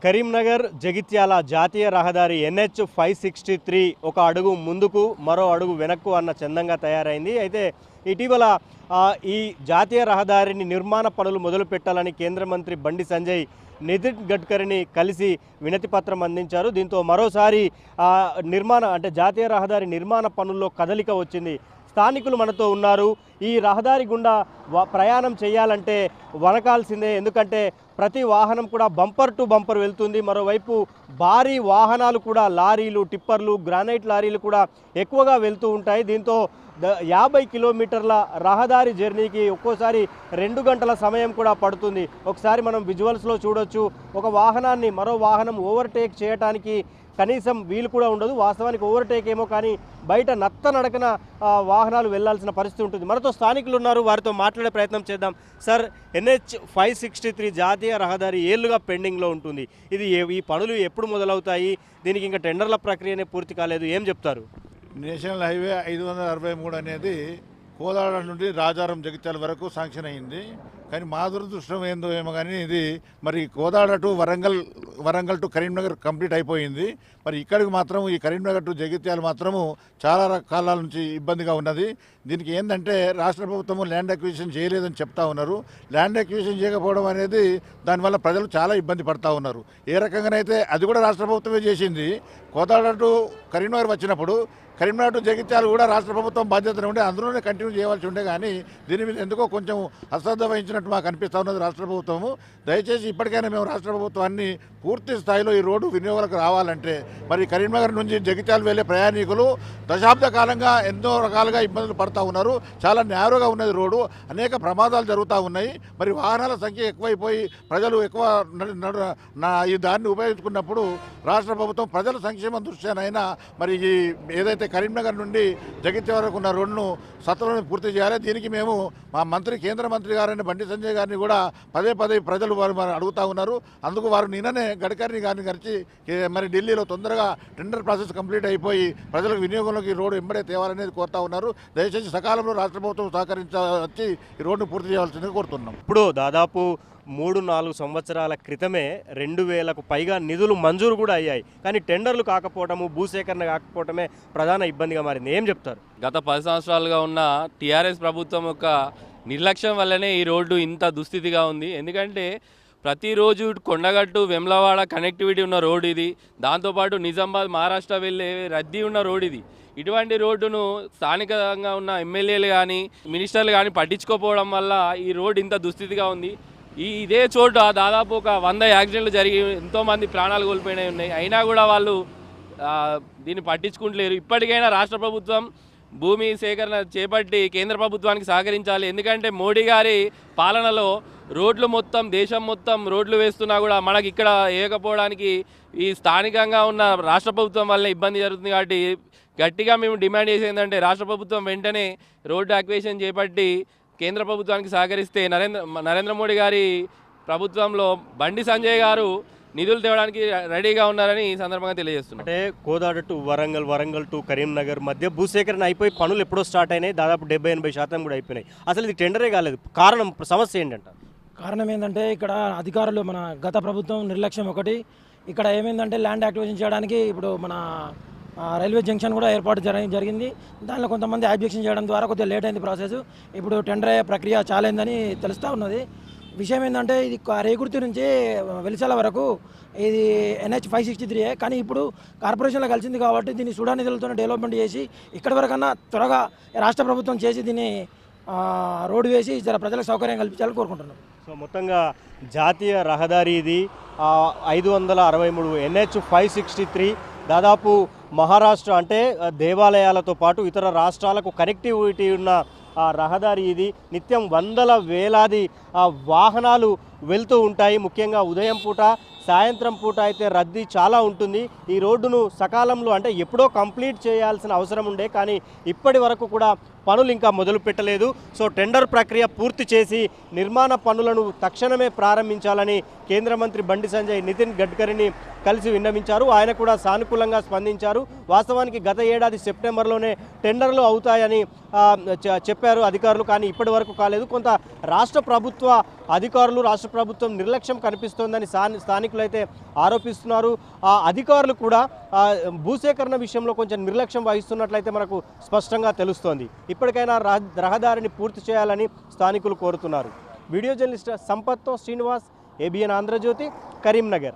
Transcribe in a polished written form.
కరీంనగర్ జగిత్యాల జాతీయ రహదారి NH 563 ఒక అడుగు ముందుకు మరో అడుగు వెనక్కు అన్న చందంగా తయారైంది. అయితే ఇటీవల ఈ జాతీయ రహదారిని నిర్మాణ పనులు మొదలు పెట్టాలని కేంద్ర మంత్రి బండి సంజయ్ నితిన్ గడ్కరీని కలిసి వినతి పత్రం అందించారు. దీంతో మరోసారి జాతీయ రహదారి నిర్మాణ పనుల్లో కదలిక వచ్చింది. స్థానికులు మనతో ఉన్నారు. ఈ రహదారి గుండా ప్రయాణం చేయాలంటే వనకాల్సిందే, ఎందుకంటే ప్రతి వాహనం కూడా బంపర్ టు బంపర్ వెళ్తుంది. మరోవైపు భారీ వాహనాలు కూడా లారీలు, టిప్పర్లు, గ్రానైట్ లారీలు కూడా ఎక్కువగా వెళ్తూ ఉంటాయి. దీంతో 50 కిలోమీటర్ల రహదారి జర్నీకి ఒక్కోసారి 2 గంటల సమయం కూడా పడుతుంది. ఒకసారి మనం విజువల్స్లో చూడొచ్చు, ఒక వాహనాన్ని మరో వాహనం ఓవర్టేక్ చేయడానికి కనీసం వీలు కూడా ఉండదు. వాస్తవానికి ఓవర్టేక్ ఏమో, కానీ బయట నడకన వాహనాలు వెళ్లాల్సిన పరిస్థితి ఉంటుంది. మనతో స్థానికులు ఉన్నారు, వారితో మాట్లాడే ప్రయత్నం చేద్దాం. సార్, NH 563 జాతీయ రహదారి ఏళ్లుగా పెండింగ్లో ఉంటుంది. ఈ పనులు ఎప్పుడు మొదలవుతాయి? దీనికి ఇంకా టెండర్ల ప్రక్రియనే పూర్తి కాలేదు. ఏం చెప్తారు? నేషనల్ హైవే 563 అనేది కోదాడ నుండి రాజారం జగిత్యాల వరకు శాంక్షన్ అయింది. కానీ మా దురదృష్టం ఏందో ఏమో కానీ ఇది మరి Kodad to Warangal to Karimnagar complete అయిపోయింది. మరి ఇక్కడికి మాత్రం ఈ కరీంనగర్ టు జగిత్యాల మాత్రము చాలా కాలాల నుంచి ఇబ్బందిగా ఉన్నది. దీనికి ఏంటంటే రాష్ట్ర ప్రభుత్వము ల్యాండ్ అక్విజిషన్ చేయలేదని చెప్తా ఉన్నారు. ల్యాండ్ అక్విజిషన్ చేయకపోవడం అనేది దానివల్ల ప్రజలు చాలా ఇబ్బంది పడతా ఉన్నారు. ఏ రకంగానైతే అది కూడా రాష్ట్ర ప్రభుత్వమే చేసింది. కోదాడ టు కరీంనగర్ వచ్చినప్పుడు కరీంనగర్ టు జగిత్యాల కూడా రాష్ట్ర ప్రభుత్వం బాధ్యతనే ఉండే, అందులోనే కంటిన్యూ చేయవలసి ఉండే. కానీ దీని మీద ఎందుకో కొంచెం అశ్రద్ధ వహించినట్టు మాకు అనిపిస్తూ ఉన్నది రాష్ట్ర ప్రభుత్వము. దయచేసి ఇప్పటికైనా మేము రాష్ట్ర ప్రభుత్వాన్ని పూర్తి స్థాయిలో ఈ రోడ్డు వినియోగాలకు రావాలంటే మరి కరీంనగర్ నుంచి జగిత్యాల వెళ్ళే ప్రయాణికులు దశాబ్ద కాలంగా ఎన్నో రకాలుగా ఇబ్బందులు పడుతూ ఉన్నారు. చాలా నేరుగా ఉన్నది రోడ్డు, అనేక ప్రమాదాలు జరుగుతూ ఉన్నాయి. మరి వాహనాల సంఖ్య ఎక్కువైపోయి ప్రజలు ఎక్కువ ఈ దారిని ఉపయోగించుకున్నప్పుడు రాష్ట్ర ప్రభుత్వం ప్రజల సంక్షేమం దృష్ట్యానైనా మరి ఈ ఏదైతే కరీంనగర్ నుండి జగిత్యాల వరకు ఉన్న రోడ్డును సత్వరమే పూర్తి చేయాలి. దీనికి మేము మా కేంద్ర మంత్రి గారైన బండి సంజయ్ గారిని కూడా పదే ప్రజలు వారు అడుగుతూ ఉన్నారు. అందుకు వారు నిన్ననే గడ్కరీ గారిని కలిసి మరి ఢిల్లీలో తొందరగా టెండర్ ప్రాసెస్ కంప్లీట్ అయిపోయి ప్రజలకు వినియోగంలోకి ఈ రోడ్డు ఎంబడే తేవాలనేది కోరుతా ఉన్నారు. దయచేసి సకాలంలో రాష్ట్ర ప్రభుత్వం సహకరించి ఈ రోడ్డును పూర్తి చేయాల్సిందిగా కోరుతున్నాం. ఇప్పుడు దాదాపు 3-4 సంవత్సరాల క్రితమే 2000కు పైగా నిధులు మంజూరు కూడా అయ్యాయి. కానీ టెండర్లు కాకపోవటము, భూసేకరణ కాకపోవటమే ప్రధాన ఇబ్బందిగా మారింది. ఏం చెప్తారు? గత 10 సంవత్సరాలుగా ఉన్న టీఆర్ఎస్ ప్రభుత్వం యొక్క నిర్లక్ష్యం వల్లనే ఈ రోడ్డు ఇంత దుస్థితిగా ఉంది. ఎందుకంటే ప్రతిరోజు కొండగట్టు వెమ్లవాడ కనెక్టివిటీ ఉన్న రోడ్డు ఇది. దాంతోపాటు నిజామాబాద్ మహారాష్ట్ర వెళ్ళే రద్దీ ఉన్న రోడ్డు ఇది. ఇటువంటి రోడ్డును స్థానికంగా ఉన్న ఎమ్మెల్యేలు కానీ మినిస్టర్లు కానీ పట్టించుకోకపోవడం వల్ల ఈ రోడ్డు ఇంత దుస్థితిగా ఉంది. ఇదే చోట దాదాపు ఒక 100 యాక్సిడెంట్లు జరిగి ఎంతోమంది ప్రాణాలు కోల్పోయినాయి ఉన్నాయి. అయినా కూడా వాళ్ళు దీన్ని పట్టించుకుంటలేరు. ఇప్పటికైనా రాష్ట్ర ప్రభుత్వం భూమి సేకరణ చేపట్టి కేంద్ర ప్రభుత్వానికి సహకరించాలి. ఎందుకంటే మోడీ గారి పాలనలో రోడ్లు మొత్తం దేశం మొత్తం రోడ్లు వేస్తున్నా కూడా మనకి ఇక్కడ వేయకపోవడానికి ఈ స్థానికంగా ఉన్న రాష్ట్ర ప్రభుత్వం వల్ల ఇబ్బంది జరుగుతుంది. కాబట్టి గట్టిగా మేము డిమాండ్ చేసేది ఏంటంటే రాష్ట్ర ప్రభుత్వం వెంటనే రోడ్డు అక్విజిషన్ చేపట్టి కేంద్ర ప్రభుత్వానికి సహకరిస్తే నరేంద్ర మోడీ గారి ప్రభుత్వంలో బండి సంజయ్ గారు నిధులు తేవడానికి రెడీగా ఉన్నారని ఈ సందర్భంగా తెలియజేస్తున్నారు. అంటే కోదాడ టు వరంగల్ టు కరీంనగర్ మధ్య భూసేకరణ అయిపోయి పనులు ఎప్పుడో స్టార్ట్ అయినాయి. దాదాపు 70-80% కూడా అయిపోయినాయి. అసలు ఇది టెండరే కాలేదు. సమస్య ఏంటంట? కారణం ఏంటంటే ఇక్కడ అధికారులు మన గత ప్రభుత్వం నిర్లక్ష్యం ఒకటి. ఇక్కడ ఏమైందంటే ల్యాండ్ యాక్టివేషన్ చేయడానికి ఇప్పుడు మన రైల్వే జంక్షన్ కూడా ఏర్పాటు జరిగింది. దానిలో కొంతమంది ఆబ్జెక్షన్ చేయడం ద్వారా కొద్దిగా లేట్ అయింది ప్రాసెస్. ఇప్పుడు టెండర్ అయ్యే ప్రక్రియ చాలా అయిందని తెలుస్తూ ఉన్నది. విషయం ఏంటంటే ఇది రేకుర్తి నుంచి వెలిసాల వరకు ఇది NH 563. కానీ ఇప్పుడు కార్పొరేషన్లో కలిసింది కాబట్టి దీన్ని సుడా నిధులతో డెవలప్మెంట్ చేసి ఇక్కడి వరకన్నా త్వరగా రాష్ట్ర ప్రభుత్వం చేసి దీన్ని రోడ్డు వేసి ప్రజలకు సౌకర్యం కల్పించాలని కోరుకుంటున్నాం. సో మొత్తంగా జాతీయ రహదారి ఇది 563 NH 563 దాదాపు మహారాష్ట్ర అంటే దేవాలయాలతో పాటు ఇతర రాష్ట్రాలకు కనెక్టివిటీ ఉన్న రహదారి ఇది. నిత్యం వేలాది వాహనాలు వెళ్తూ ఉంటాయి. ముఖ్యంగా ఉదయం పూట, సాయంత్రం పూట అయితే రద్దీ చాలా ఉంటుంది. ఈ రోడ్డును సకాలంలో అంటే ఎప్పుడో కంప్లీట్ చేయాల్సిన అవసరం ఉండే, కానీ ఇప్పటి వరకు కూడా పనులు ఇంకా మొదలు పెట్టలేదు. సో టెండర్ ప్రక్రియ పూర్తి చేసి నిర్మాణ పనులను తక్షణమే ప్రారంభించాలని కేంద్ర మంత్రి బండి సంజయ్ నితిన్ గడ్కరీని కలిసి విన్నవించారు. ఆయన కూడా సానుకూలంగా స్పందించారు. వాస్తవానికి గత ఏడాది సెప్టెంబర్లోనే టెండర్లు అవుతాయని చెప్పారు అధికారులు, కానీ ఇప్పటి వరకు కాలేదు. కొంత రాష్ట్ర ప్రభుత్వ అధికారులు రాష్ట్ర ప్రభుత్వం నిర్లక్ష్యం కనిపిస్తోందని స్థానికులు అయితే ఆరోపిస్తున్నారు. ఆ అధికారులు కూడా భూసేకరణ విషయంలో కొంచెం నిర్లక్ష్యం వహిస్తున్నట్లయితే మనకు స్పష్టంగా తెలుస్తోంది. ఇప్పటికైనా రహదారిని పూర్తి చేయాలని స్థానికులు కోరుతున్నారు. వీడియో జర్నలిస్ట్ సంపత్తో శ్రీనివాస్, ABN ఆంధ్రజ్యోతి, కరీంనగర్.